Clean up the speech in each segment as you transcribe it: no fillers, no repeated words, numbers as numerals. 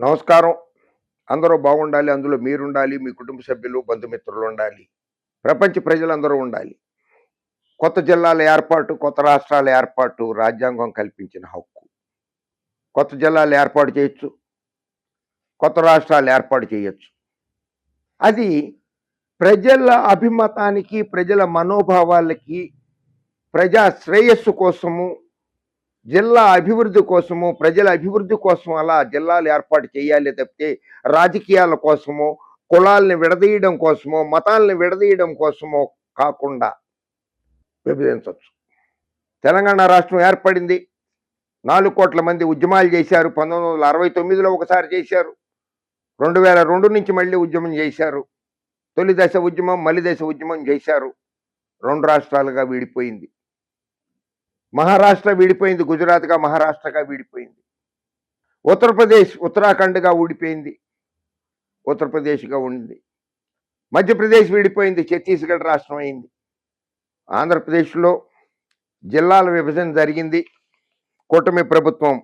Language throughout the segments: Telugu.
నమస్కారం. అందరూ బాగుండాలి. అందులో మీరుండాలి. మీ కుటుంబ సభ్యులు, బంధుమిత్రులుండాలి. ప్రపంచ ప్రజలందరూ ఉండాలి. కొత్త జిల్లాల ఏర్పాటు, కొత్త రాష్ట్రాల ఏర్పాటు రాజ్యాంగం కల్పించిన హక్కు. కొత్త జిల్లాలు ఏర్పాటు చేయొచ్చు. కొత్త రాష్ట్రాలు ఏర్పాటు చేయొచ్చు. అది ప్రజల అభిమతానికి, ప్రజల మనోభావాలకి, ప్రజా శ్రేయస్సు కోసము, జిల్లా అభివృద్ధి కోసము, ప్రజల అభివృద్ధి కోసం అలా జిల్లాలు ఏర్పాటు చేయాలి తప్పితే రాజకీయాల కోసమో, కులాల్ని విడదీయడం కోసమో, మతాల్ని విడదీయడం కోసమో కాకుండా విభజించొచ్చు. తెలంగాణ రాష్ట్రం ఏర్పడింది. 4 కోట్ల మంది ఉద్యమాలు చేశారు. 1969లో ఒకసారి చేశారు. 2002 నుంచి మళ్ళీ ఉద్యమం చేశారు. తొలి దశ ఉద్యమం, మలి దశ ఉద్యమం చేశారు. 2 రాష్ట్రాలుగా విడిపోయింది. మహారాష్ట్ర విడిపోయింది. గుజరాత్గా మహారాష్ట్రగా విడిపోయింది. ఉత్తరప్రదేశ్ ఉత్తరాఖండ్గా ఊడిపోయింది. ఉత్తరప్రదేశ్గా ఉంది. మధ్యప్రదేశ్ విడిపోయింది. ఛత్తీస్గఢ్ రాష్ట్రం అయింది. ఆంధ్రప్రదేశ్లో జిల్లాల విభజన జరిగింది. కూటమి ప్రభుత్వం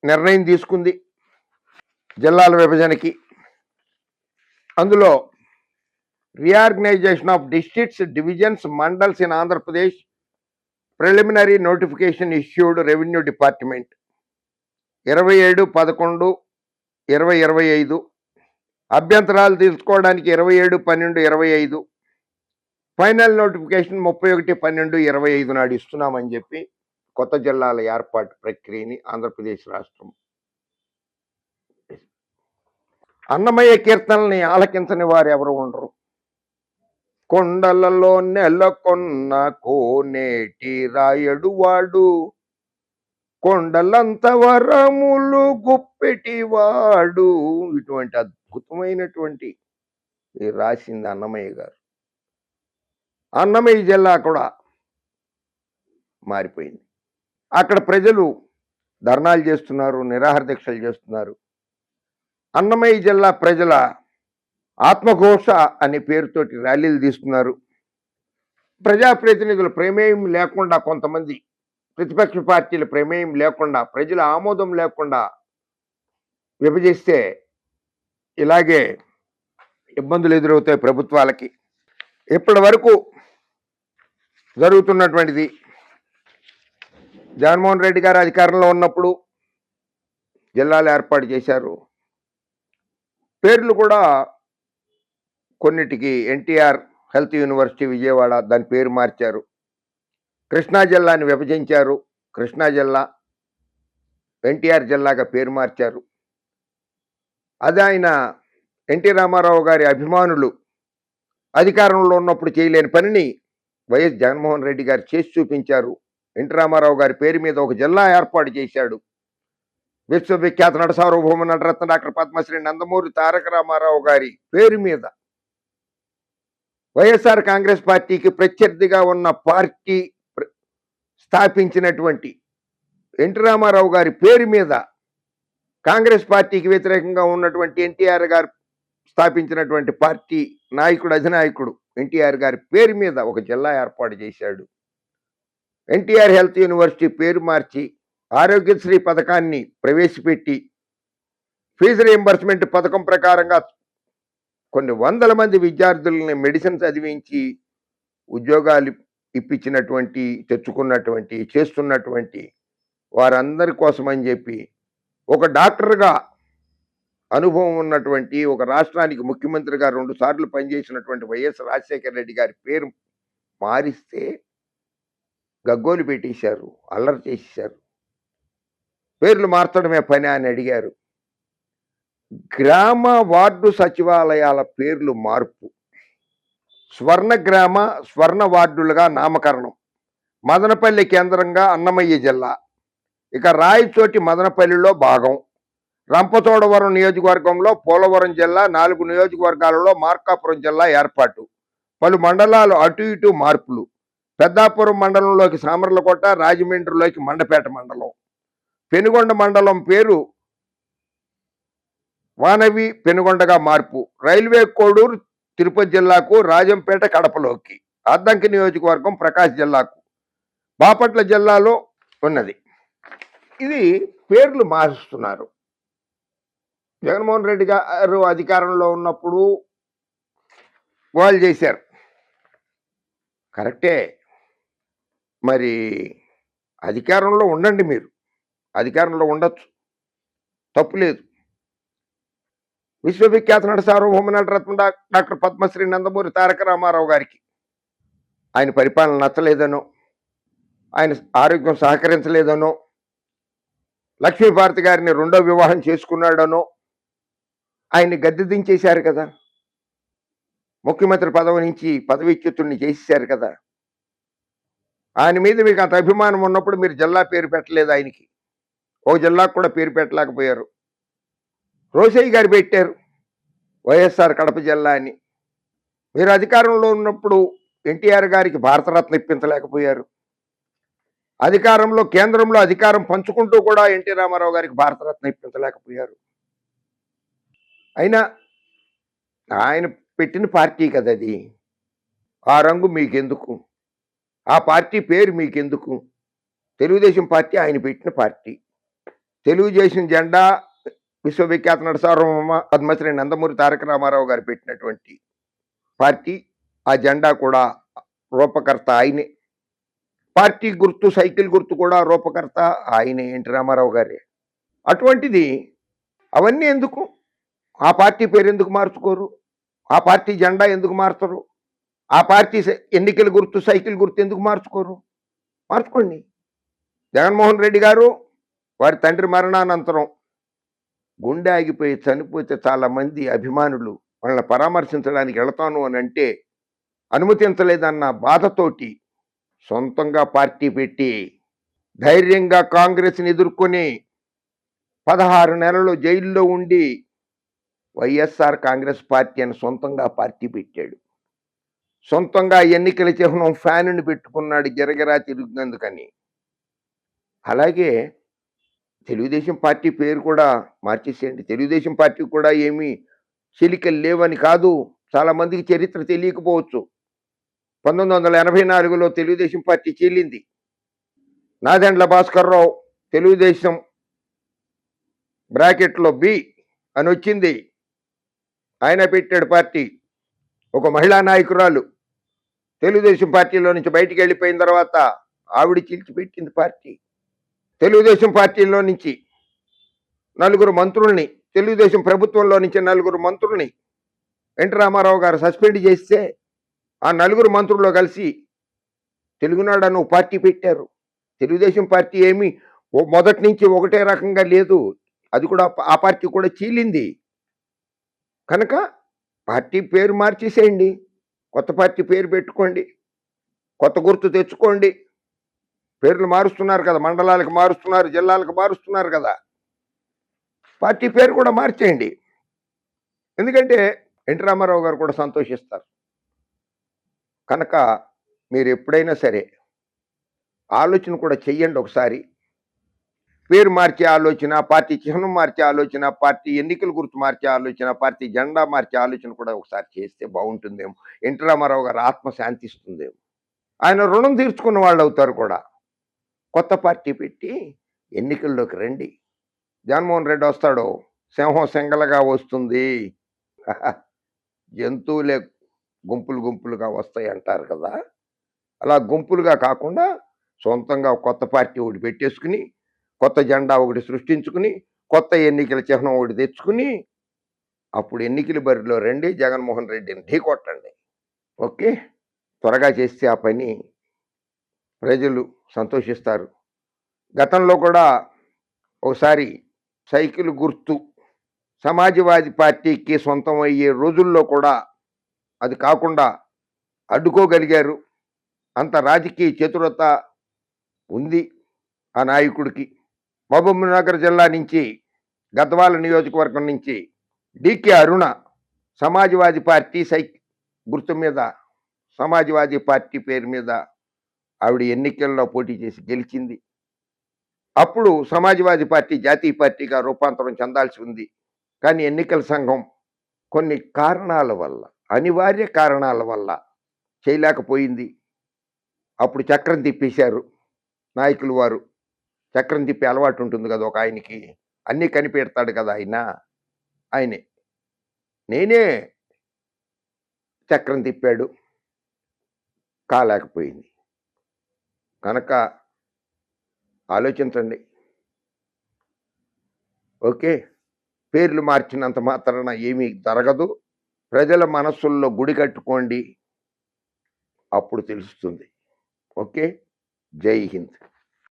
నిర్ణయం తీసుకుంది జిల్లాల విభజనకి. అందులో reorganisation of districts, divisions, mandals in Andhra Pradesh preliminary notification issued revenue department 27/11/2025. అభ్యంతరాలు తీసుకోవడానికి 27/12/25. ఫైనల్ నోటిఫికేషన్ 31/12/25 నాడు ఇస్తున్నామని చెప్పి కొత్త జిల్లాల ఏర్పాటు ప్రక్రియని ఆంధ్రప్రదేశ్ రాష్ట్రం. అన్నమయ్య కీర్తనల్ని ఆలకించని వారు ఎవరు ఉండరు. కొండలలో నెలకొన్న కోనేటి రాయడు వాడు, కొండలంత వరములు గుప్పెటివాడు. ఇటువంటి అద్భుతమైనటువంటి రాసింది అన్నమయ్య గారు. అన్నమయ్య జిల్లా కూడా మారిపోయింది. అక్కడ ప్రజలు ధర్నాలు చేస్తున్నారు, నిరాహార దీక్షలు చేస్తున్నారు. అన్నమయ్య జిల్లా ప్రజల ఆత్మఘోష అనే పేరుతోటి ర్యాలీలు తీస్తున్నారు. ప్రజాప్రతినిధుల ప్రమేయం లేకుండా, కొంతమంది ప్రతిపక్ష పార్టీల ప్రమేయం లేకుండా, ప్రజల ఆమోదం లేకుండా విభజిస్తే ఇలాగే ఇబ్బందులు ఎదురవుతాయి ప్రభుత్వాలకి. ఇప్పటి వరకు జరుగుతున్నటువంటిది, జగన్మోహన్ రెడ్డి గారు అధికారంలో ఉన్నప్పుడు జిల్లాలు ఏర్పాటు చేశారు. పేర్లు కూడా కొన్నిటికి ఎన్టీఆర్ హెల్త్ యూనివర్సిటీ విజయవాడ దాని పేరు మార్చారు. కృష్ణా జిల్లాని విభజించారు. కృష్ణా జిల్లా ఎన్టీఆర్ జిల్లాగా పేరు మార్చారు. అది ఆయన ఎన్టీ రామారావు గారి అభిమానులు అధికారంలో ఉన్నప్పుడు చేయలేని పనిని వైఎస్ జగన్మోహన్ రెడ్డి గారు చేసి చూపించారు. ఎన్టీ రామారావు గారి పేరు మీద ఒక జిల్లా ఏర్పాటు చేశాడు. విశ్వవిఖ్యాత నట సార్వభౌమ నటరత్న డాక్టర్ పద్మశ్రీ నందమూరి తారక రామారావు గారి పేరు మీద వైఎస్ఆర్ కాంగ్రెస్ పార్టీకి ప్రత్యర్థిగా ఉన్న పార్టీ స్థాపించినటువంటి ఎన్టీ రామారావు గారి పేరు మీద కాంగ్రెస్ పార్టీకి వ్యతిరేకంగా ఉన్నటువంటి ఎన్టీఆర్ గారు స్థాపించినటువంటి పార్టీ నాయకుడు, అధినాయకుడు ఎన్టీఆర్ గారి పేరు మీద ఒక జిల్లా ఏర్పాటు చేశాడు. ఎన్టీఆర్ హెల్త్ యూనివర్సిటీ పేరు మార్చి ఆరోగ్యశ్రీ పథకాన్ని ప్రవేశపెట్టి ఫీజు రీయింబర్స్మెంట్ పథకం ప్రకారంగా కొన్ని వందల మంది విద్యార్థులని మెడిసిన్ చదివించి ఉద్యోగాలు ఇప్పించినటువంటి, తెచ్చుకున్నటువంటి, చేస్తున్నటువంటి వారందరి కోసం అని చెప్పి ఒక డాక్టర్గా అనుభవం ఉన్నటువంటి, ఒక రాష్ట్రానికి ముఖ్యమంత్రిగా 2 సార్లు పనిచేసినటువంటి వైఎస్ రాజశేఖర రెడ్డి గారి పేరు మారిస్తే గగ్గోలు పెట్టేశారు, అల్లరి చేసేశారు. పేర్లు మార్చడమే పని అని అడిగారు. గ్రామ వార్డు సచివాలయాల పేర్లు మార్పు, స్వర్ణ గ్రామ, స్వర్ణ వార్డులుగా నామకరణం. మదనపల్లి కేంద్రంగా అన్నమయ్య జిల్లా, ఇక రాయచోటి మదనపల్లిలో భాగం, రంపచోడవరం నియోజకవర్గంలో పోలవరం జిల్లా, 4 నియోజకవర్గాలలో మార్కాపురం జిల్లా ఏర్పాటు. పలు మండలాలు అటు ఇటు మార్పులు. పెద్దాపురం మండలంలోకి సామర్లకోట, రాజమండ్రిలోకి మండపేట మండలం. పెనుగొండ మండలం పేరు వానవి పెనుగొండగా మార్పు. రైల్వే కోడూరు తిరుపతి జిల్లాకు, రాజంపేట కడపలోకి. అద్దంకి నియోజకవర్గం ప్రకాశం జిల్లాకు, బాపట్ల జిల్లాలో ఉన్నది. ఇది పేర్లు మారుస్తున్నారు. జగన్మోహన్ రెడ్డి గారు అధికారంలో ఉన్నప్పుడు వాళ్ళు చేశారు. కరెక్టే. మరి అధికారంలో ఉండండి మీరు. అధికారంలో ఉండొచ్చు. తప్పు లేదు. విశ్వవిఖ్యాత నట సార్వభౌమ నటరత్న డాక్టర్ పద్మశ్రీ నందమూరి తారక రామారావు గారికి ఆయన పరిపాలన నచ్చలేదనో, ఆయన ఆరోగ్యం సహకరించలేదనో, లక్ష్మీభారతి గారిని రెండో వివాహం చేసుకున్నాడనో ఆయన్ని గద్దె దించేశారు కదా! ముఖ్యమంత్రి పదవి నుంచి పదవీచ్యుతుడిని చేసేశారు కదా! ఆయన మీద మీకు అంత అభిమానం ఉన్నప్పుడు మీరు జిల్లా పేరు పెట్టలేదు ఆయనకి. ఓ జిల్లాకు కూడా పేరు పెట్టలేకపోయారు. రోసయ్య గారు పెట్టారు. వైఎస్ఆర్ కడప జిల్లా అని. మీరు అధికారంలో ఉన్నప్పుడు ఎన్టీఆర్ గారికి భారతరత్న ఇప్పించలేకపోయారు. అధికారంలో కేంద్రంలో అధికారం పంచుకుంటూ కూడా ఎన్టీ రామారావు గారికి భారతరత్న ఇప్పించలేకపోయారు. అయినా ఆయన పెట్టిన పార్టీ కదా అది. ఆ రంగు మీకెందుకు? ఆ పార్టీ పేరు మీకెందుకు? తెలుగుదేశం పార్టీ ఆయన పెట్టిన పార్టీ. తెలుగుదేశం జెండా విశ్వవిఖ్యాత నట సార్వభౌమ పద్మశ్రీ నందమూరి తారక రామారావు గారు పెట్టినటువంటి పార్టీ. ఆ జెండా కూడా రూపకర్త ఆయనే. పార్టీ గుర్తు సైకిల్ గుర్తు కూడా రూపకర్త ఆయనే, ఎన్టీ రామారావు గారే. అటువంటిది అవన్నీ ఎందుకు? ఆ పార్టీ పేరు ఎందుకు మార్చుకోరు? ఆ పార్టీ జెండా ఎందుకు మార్చరు? ఆ పార్టీ ఎన్నికల గుర్తు సైకిల్ గుర్తు ఎందుకు మార్చుకోరు? మార్చుకోండి. జగన్మోహన్ రెడ్డి గారు వారి తండ్రి మరణానంతరం గుండె ఆగిపోయి చనిపోతే చాలా మంది అభిమానులు వాళ్ళని పరామర్శించడానికి వెళతాను అని అంటే అనుమతించలేదన్న బాధతోటి సొంతంగా పార్టీ పెట్టి ధైర్యంగా కాంగ్రెస్ని ఎదుర్కొని 16 నెలలు జైల్లో ఉండి వైఎస్ఆర్ కాంగ్రెస్ పార్టీ అని సొంతంగా పార్టీ పెట్టాడు. సొంతంగా ఎన్నికల చిహ్నం ఫ్యానుని పెట్టుకున్నాడు గిరగిరా తిరిగినందుకని. అలాగే తెలుగుదేశం పార్టీ పేరు కూడా మార్చేసేయండి. తెలుగుదేశం పార్టీ కూడా ఏమీ చెలికలు లేవని కాదు. చాలా మందికి చరిత్ర తెలియకపోవచ్చు. 1984లో తెలుగుదేశం పార్టీ చీలింది. నాదెండ్ల భాస్కర్రావు తెలుగుదేశం బ్రాకెట్లో బి అని వచ్చింది. ఆయన పెట్టాడు పార్టీ. ఒక మహిళా నాయకురాలు తెలుగుదేశం పార్టీలో నుంచి బయటికి వెళ్ళిపోయిన తర్వాత ఆవిడ చీల్చిపెట్టింది పార్టీ. తెలుగుదేశం పార్టీలో నుంచి నలుగురు మంత్రుల్ని, తెలుగుదేశం ప్రభుత్వంలో నుంచి నలుగురు మంత్రుల్ని ఎన్టీ రామారావు గారు సస్పెండ్ చేస్తే ఆ నలుగురు మంత్రుల్లో కలిసి తెలుగునాడు అని పార్టీ పెట్టారు. తెలుగుదేశం పార్టీ ఏమి మొదటి నుంచి ఒకటే రకంగా లేదు. అది కూడా ఆ పార్టీ కూడా చీలింది. కనుక పార్టీ పేరు మార్చేసేయండి. కొత్త పార్టీ పేరు పెట్టుకోండి. కొత్త గుర్తు తెచ్చుకోండి. పేర్లు మారుస్తున్నారు కదా, మండలాలకు మారుస్తున్నారు, జిల్లాలకు మారుస్తున్నారు కదా. పార్టీ పేరు కూడా మార్చేయండి. ఎందుకంటే ఎన్టీ రామారావు గారు కూడా సంతోషిస్తారు. కనుక మీరు ఎప్పుడైనా సరే ఆలోచన కూడా చెయ్యండి ఒకసారి. పేరు మార్చే ఆలోచన, పార్టీ చిహ్నం మార్చే ఆలోచన, పార్టీ ఎన్నికల గుర్తు మార్చే ఆలోచన, పార్టీ జెండా మార్చే ఆలోచన కూడా ఒకసారి చేస్తే బాగుంటుందేమో. ఎన్టీ రామారావు గారు ఆత్మ శాంతిస్తుందేమో. ఆయన రుణం తీర్చుకున్న వాళ్ళు అవుతారు కూడా. కొత్త పార్టీ పెట్టి ఎన్నికల్లోకి రండి. జగన్మోహన్ రెడ్డి వస్తాడు, సింహం సింగలగా వస్తుంది. జంతువులే గుంపులు గుంపులుగా వస్తాయి అంటారు కదా. అలా గుంపులుగా కాకుండా సొంతంగా కొత్త పార్టీ ఒకటి పెట్టేసుకుని, కొత్త జెండా ఒకటి సృష్టించుకుని, కొత్త ఎన్నికల చిహ్నం ఒకటి తెచ్చుకుని అప్పుడు ఎన్నికల బరిలో రండి, జగన్మోహన్ రెడ్డిని ఢీకొట్టండి. ఓకే, త్వరగా చేస్తే ఆ పని ప్రజలు సంతోషిస్తారు. గతంలో కూడా ఒకసారి సైకిల్ గుర్తు సమాజ్వాదీ పార్టీకి సొంతం అయ్యే రోజుల్లో కూడా అది కాకుండా అడ్డుకోగలిగారు. అంత రాజకీయ చతురత ఉంది ఆ నాయకుడికి. మహబూబ్నగర్ జిల్లా నుంచి, గద్వాల నియోజకవర్గం నుంచి డికే అరుణ సమాజ్వాదీ పార్టీ గుర్తు మీద, సమాజ్వాదీ పార్టీ పేరు మీద ఆవిడ ఎన్నికల్లో పోటీ చేసి గెలిచింది. అప్పుడు సమాజ్వాదీ పార్టీ జాతీయ పార్టీగా రూపాంతరం చెందాల్సి ఉంది. కానీ ఎన్నికల సంఘం కొన్ని కారణాల వల్ల, అనివార్య కారణాల వల్ల చేయలేకపోయింది. అప్పుడు చక్రం తిప్పేశారు నాయకులు వారు. చక్రం తిప్పే అలవాటు ఉంటుంది కదా ఒక ఆయనకి, అన్నీ కనిపెడతాడు కదా ఆయన. ఆయనే. నేనే చక్రం తిప్పాడు. కాలేకపోయింది. కనుక ఆలోచించండి. ఓకే. పేర్లు మార్చినంత మాత్రాన ఏమీ జరగదు. ప్రజల మనస్సుల్లో గుడి కట్టుకోండి. అప్పుడు తెలుస్తుంది. ఓకే. జై హింద్.